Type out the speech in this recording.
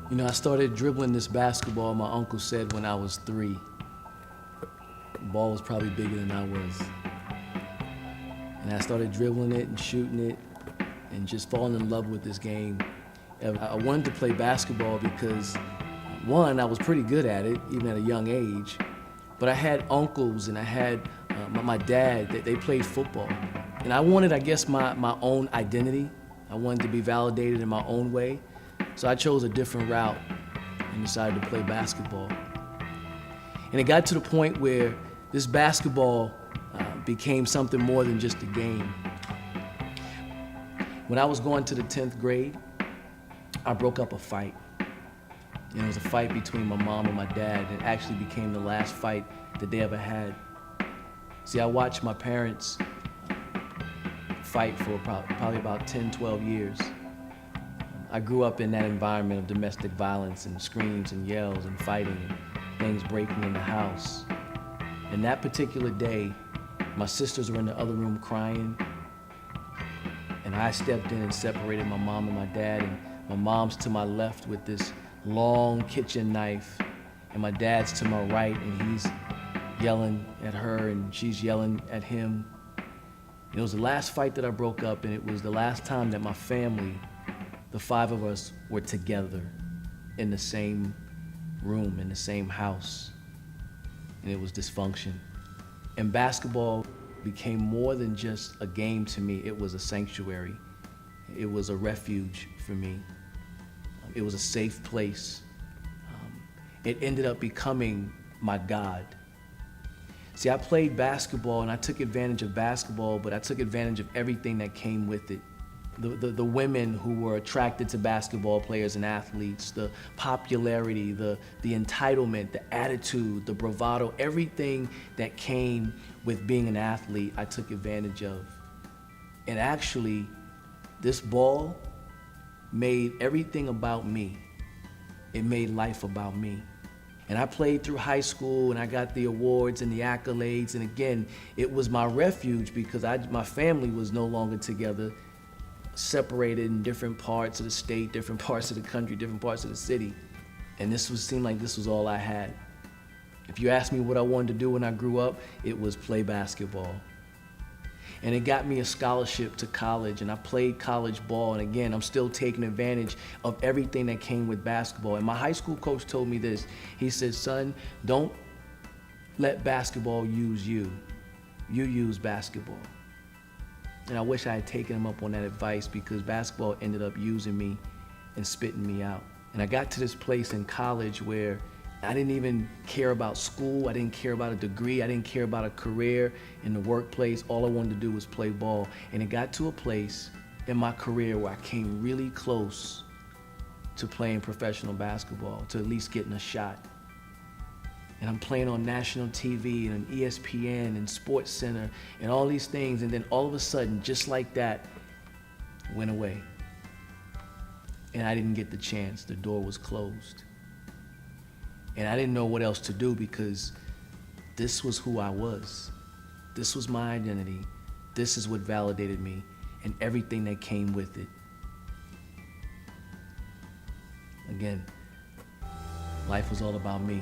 You know, I started dribbling this basketball, my uncle said, when I was 3. The ball was probably bigger than I was. And I started dribbling it and shooting it and just falling in love with this game. I wanted to play basketball because, one, I was pretty good at it, even at a young age. But I had uncles and I had my dad, they played football. And I wanted, I guess, my own identity. I wanted to be validated in my own way. So I chose a different route and decided to play basketball. And it got to the point where this basketball became something more than just a game. When I was going to the 10th grade, I broke up a fight. And it was a fight between my mom and my dad. It actually became the last fight that they ever had. See, I watched my parents fight for probably about 10, 12 years. I grew up in that environment of domestic violence and screams and yells and fighting and things breaking in the house. And that particular day, my sisters were in the other room crying, and I stepped in and separated my mom and my dad, and my mom's to my left with this long kitchen knife, and my dad's to my right, and he's yelling at her and she's yelling at him. And it was the last fight that I broke up, and it was the last time that my family, the 5 of us, were together in the same room, in the same house, and it was dysfunction. And basketball became more than just a game to me. It was a sanctuary. It was a refuge for me. It was a safe place. It ended up becoming my God. See, I played basketball and I took advantage of basketball, but I took advantage of everything that came with it. The women who were attracted to basketball players and athletes, the popularity, the entitlement, the attitude, the bravado, everything that came with being an athlete, I took advantage of. And actually, this ball made everything about me. It made life about me. And I played through high school and I got the awards and the accolades. And again, it was my refuge because my family was no longer together, separated in different parts of the state, different parts of the country, different parts of the city. And seemed like this was all I had. If you asked me what I wanted to do when I grew up, it was play basketball. And it got me a scholarship to college, and I played college ball, and again, I'm still taking advantage of everything that came with basketball. And my high school coach told me this. He said, son, don't let basketball use you. You use basketball. And I wish I had taken him up on that advice, because basketball ended up using me and spitting me out. And I got to this place in college where I didn't even care about school. I didn't care about a degree. I didn't care about a career in the workplace. All I wanted to do was play ball. And it got to a place in my career where I came really close to playing professional basketball, to at least getting a shot. And I'm playing on national TV and on ESPN and Sports Center and all these things. And then all of a sudden, just like that, it went away. And I didn't get the chance. The door was closed. And I didn't know what else to do, because this was who I was. This was my identity. This is what validated me and everything that came with it. Again, life was all about me.